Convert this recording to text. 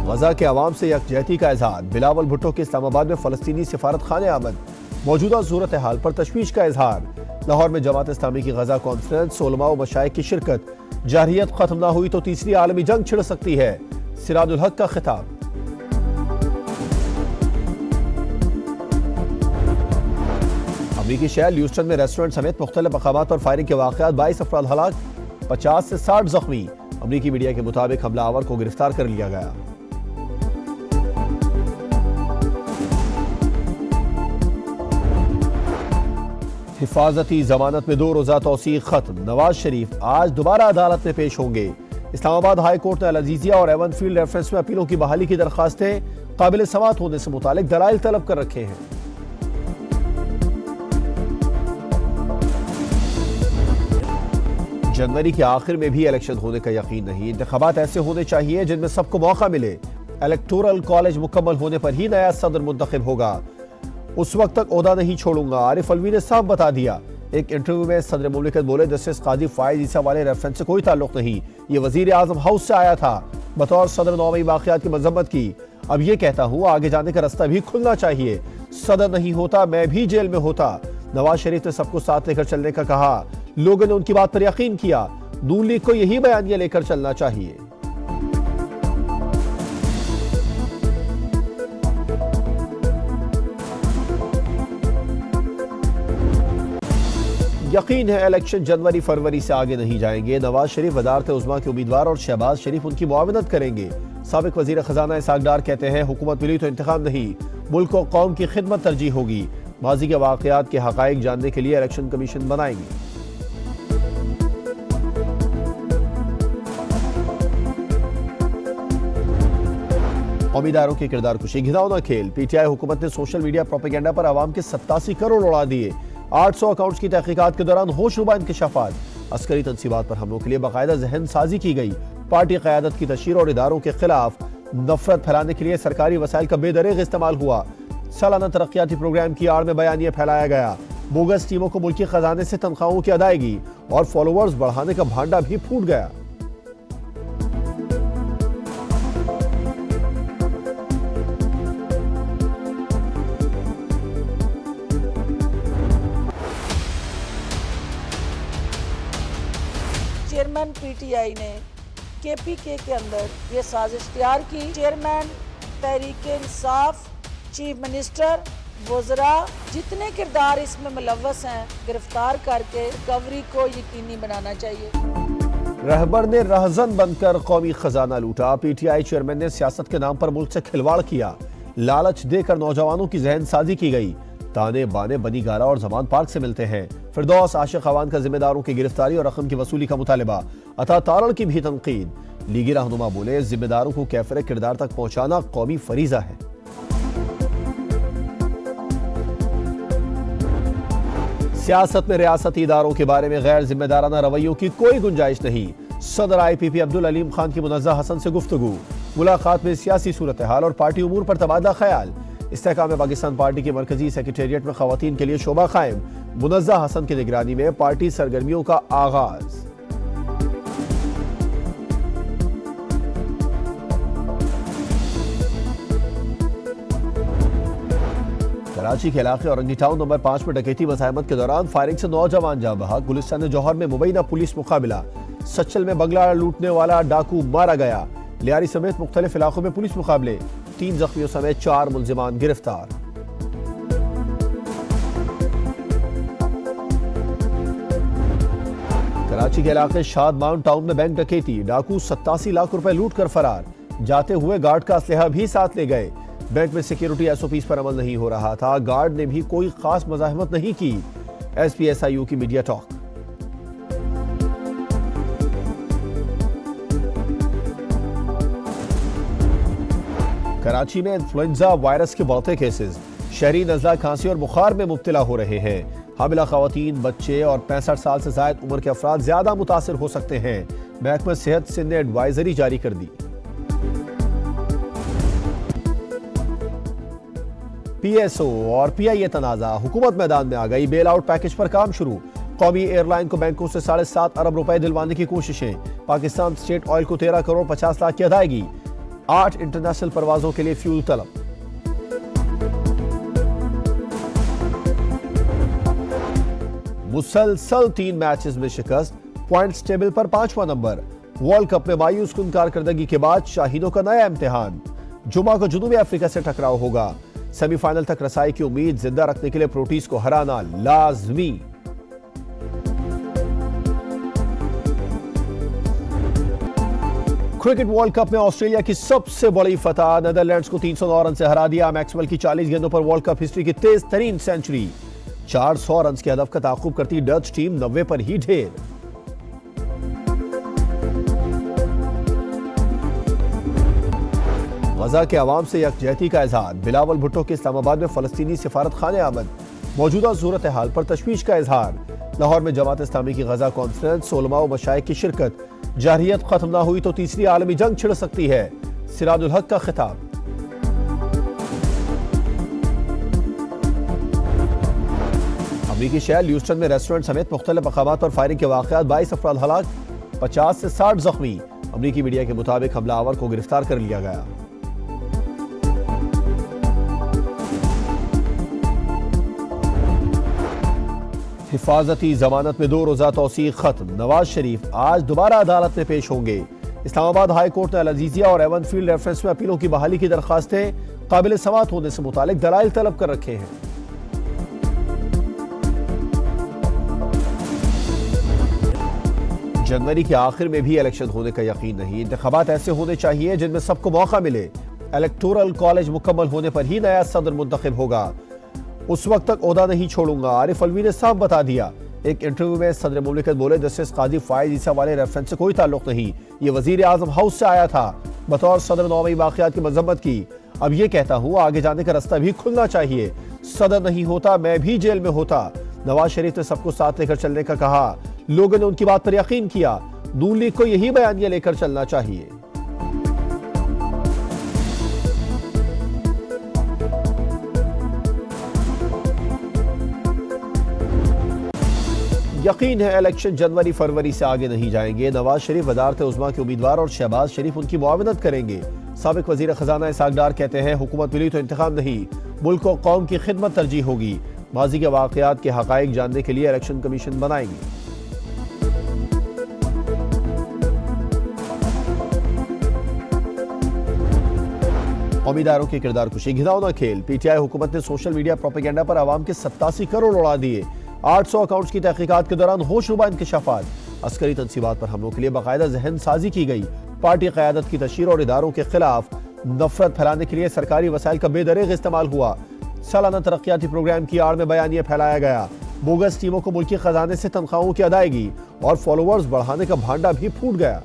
गजा के अवाम से यकजहती का इजहार। बिलावल भुट्टो के इस्लामाबाद में फलस्तीनी सिफारत खाने आमद। मौजूदा सूरत हाल पर तशवीश का इजहार। लाहौर में जमात इस्लामी की गजा कॉन्फ्रेंस, उलमा व मशाइख की शिरकत। जारहियत खत्म ना हुई तो तीसरी आलमी जंग छिड़ सकती है, सिराजुल हक का खिताब। अमरीकी शहर ह्यूस्टन में रेस्टोरेंट समेत मुख्तलिफ मकामात पर फायरिंग के वाक़यात, 22 अफराद हलाक, 50 से 60 जख्मी। अमरीकी मीडिया के मुताबिक हमलावर को गिरफ्तार कर लिया गया। हिफाजती जमानत में 2 रोजा तौसीक खत्म। नवाज शरीफ आज दोबारा अदालत में पेश होंगे। इस्लामाबाद हाई कोर्ट ने अल-अजीजिया और एवनफील्ड रेफरेंस में अपीलों की बहाली की दरखास्तें काबिल समाअत होने से मुतालिक दलाइल तलब कर रखे हैं। जनवरी के आखिर में भी इलेक्शन होने का यकीन नहीं। इंतखाबात ऐसे होने चाहिए जिनमें सबको मौका मिले। इलेक्टोरल कॉलेज मुकम्मल होने पर ही नया सदर मुंतखब होगा। उस वक्त तक ओहदा नहीं छोड़ूंगा, आरिफ अलवी ने साफ बता दिया। एक इंटरव्यू में सदर मुमलिकत बोले, जस्टिस काजी फायज ईसा वाले रेफरेंस से कोई ताल्लुक नहीं, ये वजीर आजम हाउस से आया था। बतौर सदर 9 मई वाकयात की मजम्मत की। अब ये कहता हूँ आगे जाने का रास्ता भी खुलना चाहिए। सदर नहीं होता मैं भी जेल में होता। नवाज शरीफ ने सबको साथ लेकर चलने का कहा। लोगों ने उनकी बात पर यकीन किया। नून लीग को यही बयानिया लेकर चलना चाहिए। यकीन है इलेक्शन जनवरी फरवरी से आगे नहीं जाएंगे। नवाज शरीफ वज़ारत उज़्मा के उम्मीदवार और शहबाज शरीफ उनकी मुआवनत करेंगे। साबिक वजीर खजाना इसहाक डार कहते हैं, हुकूमत मिली तो इंतखाब नहीं, मुल्क और कौम की खिदमत तरजीह होगी। माजी के वाकयात के हकाइक जानने के लिए इलेक्शन कमीशन बनाएंगे। कौमी इदारों की किरदार कुशी, घिनौना खेल। पीटीआई हुकूमत ने सोशल मीडिया प्रोपेगेंडा पर आवाम के 87 करोड़ उड़ा दिए। 800 अकाउंट्स की तहकीकात के दौरान होशरुबा इंकशाफात। अस्करी तंसीबात पर हमलों के लिए बाकायदा जहन साजी की गई। पार्टी क़यादत की तशहीर और इदारों के खिलाफ नफरत फैलाने के लिए सरकारी वसाइल का बेदरेग इस्तेमाल हुआ। सालाना तरक्याती प्रोग्राम की आड़ में बयानिया फैलाया गया। बोगस टीमों को मुल्की खजाने से तनख्वाहों की अदायगी और फॉलोअर्स बढ़ाने का भांडा भी फूट गया। चेयरमैन पीटीआई ने केपीके के अंदर ये साजिश तैयार की। Chairman Tehreek Insaf, chief minister, वज़रा, जितने किरदार इसमें मुलव्वस हैं, गिरफ्तार करके रिकवरी को यकीनी बनाना चाहिए। रहबर ने रहजन बनकर कौमी खजाना लूटा। पीटीआई चेयरमैन ने सियासत के नाम पर मुल्क से खिलवाड़ किया। लालच देकर नौजवानों की जहन साजी की गई। ताने बाने बनी गारा और जमान पार्क से मिलते हैं। फिरदौस आशिक अवान का जिम्मेदारों की गिरफ्तारी और रकम की वसूली का मुतालबा। अता तारण की भी तनकीद। लीगी रहनुमा बोले, जिम्मेदारों को कैफिर किरदार तक पहुंचाना कौमी फरीजा है। सियासत में रियासती इदारों के बारे में गैर जिम्मेदाराना रवैयों की कोई गुंजाइश नहीं। सदर IPP अब्दुल अलीम खान की मुनज़्ज़ा हसन से गुफ्तगू। मुलाकात में सियासी सूरत हाल और पार्टी उमूर पर तबादला ख्याल। इस्तेहकाम पाकिस्तान पार्टी के मरकजी सेक्रेटेरिएट में खवातीन के लिए शोबा कायम। मुनज़्ज़ा हसन की निगरानी में पार्टी सरगर्मियों का आगाज। कराची के इलाके औरंगी टाउन नंबर 5 में डकैती मज़ाहमत के दौरान फायरिंग से नौजवान जान बहक। गुलिस्तान जौहर में मुबैना पुलिस मुकाबला। सच्चल में बंगला लूटने वाला डाकू मारा गया। लियारी समेत मुख्तलिफ इलाकों में पुलिस मुकाबले। 3 जख्मियों समेत 4 मुलजिमान गिरफ्तार। कराची के इलाके शाद माउंट टाउन में बैंक डकैती। डाकू 87 लाख रुपए लूट कर फरार। जाते हुए गार्ड का असलहा भी साथ ले गए। बैंक में सिक्योरिटी SOPs पर अमल नहीं हो रहा था। गार्ड ने भी कोई खास मज़ाहमत नहीं की। SPSIU की मीडिया टॉक। कराची में इन्फ्लुएंजा वायरस के बढ़ते केसेस। शहरी नज़ला, खांसी और बुखार में मुब्तला हो रहे हैं। हामिला खवातीन, बच्चे और 65 साल से ज़ायद उम्र के अफराद ज्यादा मुतासिर हो सकते हैं। महकमा सेहत सिंध ने एडवाइजरी जारी कर दी। PSO और PIA तनाज़ा, हुकूमत मैदान में आ गई। बेल आउट पैकेज पर काम शुरू। कौमी एयरलाइन को बैंकों से 7.5 अरब रुपए दिलवाने की कोशिशें। पाकिस्तान स्टेट ऑयल को 13 करोड़ 50 लाख की अदायगी। 8 इंटरनेशनल परवाजों के लिए फ्यूल तलब। मुसलसल 3 मैचेस में शिकस्त, पॉइंट्स टेबल पर 5वां नंबर। वर्ल्ड कप में मायूस कुन कारकर्दगी के बाद शाहीनों का नया इम्तिहान। जुमा को जुनूबी अफ्रीका से टकराव होगा। सेमीफाइनल तक रसाई की उम्मीद जिंदा रखने के लिए प्रोटीज को हराना लाजमी। क्रिकेट वर्ल्ड कप में ऑस्ट्रेलिया की सबसे बड़ी फतह, नेदरलैंड्स को 309 रन से हरा दिया। मैक्सवेल की 40 गेंदों पर वर्ल्ड कप हिस्ट्री की तेज तरीन सेंचुरी। 400 रन के हदफ का ताकुब करती डच टीम 90 पर ही ढेर। गजा के अवाम से यकजहती का इजहार। बिलावल भुट्टो के इस्लामाबाद में फलस्तीनी सिफारत खाने आमद। मौजूदा सूरत हाल पर तशवीश का इजहार। लाहौर में जमात इस्लामी की गजा कॉन्फ्रेंस, उलमा व मशाइख की शिरकत। जारहियत खत्म ना हुई तो तीसरी आलमी जंग छिड़ सकती है, सिराजुल हक का खिताब। अमरीकी शहर ह्यूस्टन में रेस्टोरेंट समेत मुख्तलिफ मकामात पर फायरिंग के वाक़यात, 22 अफराद हलाक, 50 से 60 जख्मी। अमरीकी मीडिया के मुताबिक हमलावर को गिरफ्तार कर लिया गया। हिफाजती जमानत में 2 रोजा तौसीक खत्म। नवाज शरीफ आज दोबारा अदालत में पेश होंगे। इस्लामाबाद हाई कोर्ट ने अल-अजीजिया और एवन फील्ड रेफरेंस में अपीलों की बहाली की दरखास्तें काबिल समाअत होने से मुतालिक दलाइल तलब कर रखे हैं। जनवरी के आखिर में भी इलेक्शन होने का यकीन नहीं। इंतखाबात ऐसे होने चाहिए जिनमें सबको मौका मिले। इलेक्टोरल कॉलेज मुकम्मल होने पर ही नया सदर मुंतखब होगा। उस वक्त तक ओहदा नहीं छोड़ूंगा, आरिफ अलवी ने साफ बता दिया। एक इंटरव्यू में सदर मुमलिकत बोले, जस्टिस काजी फायज ईसा वाले रेफरेंस से कोई ताल्लुक नहीं, ये वजीर आजम हाउस से आया था। बतौर सदर 9 मई वाक़यात की मजम्मत की। अब ये कहता हूँ आगे जाने का रास्ता भी खुलना चाहिए। सदर नहीं होता मैं भी जेल में होता। नवाज शरीफ ने सबको साथ लेकर चलने का कहा, लोगों ने उनकी बात पर यकीन किया। नून लीग को यही बयानिया लेकर चलना चाहिए। यकीन है इलेक्शन जनवरी फरवरी से आगे नहीं जाएंगे। नवाज शरीफ वज़ारत उज़्मा के उम्मीदवार और शहबाज शरीफ उनकी मुआवनत करेंगे। साबिक वजीर खजाना इसहाक डार कहते हैं, हुकूमत मिली तो इंतखाब नहीं, मुल्क और कौम की खिदमत तरजीह होगी। माजी के वाक़यात के हक़ाइक़ जानने के लिए इलेक्शन कमीशन बनाएंगे। कौमी इदारों की किरदार कुशी, घिनौना खेल। पीटीआई हुकूमत ने सोशल मीडिया प्रोपेगेंडा पर आवाम के 87 करोड़ उड़ा दिए। 800 अकाउंट्स की तहकीकात के दौरान होशरुबा इंकशाफात। अस्करी तंसीबात पर हमलों के लिए बाकायदा जहन साजी की गई। पार्टी क़यादत की तशहीर और इदारों के खिलाफ नफरत फैलाने के लिए सरकारी वसाइल का बेदरेग इस्तेमाल हुआ। सालाना तरक्याती प्रोग्राम की आड़ में बयानिया फैलाया गया। बोगस टीमों को मुल्की खजाने से तनख्वाहों की अदायगी और फॉलोअर्स बढ़ाने का भांडा भी फूट गया।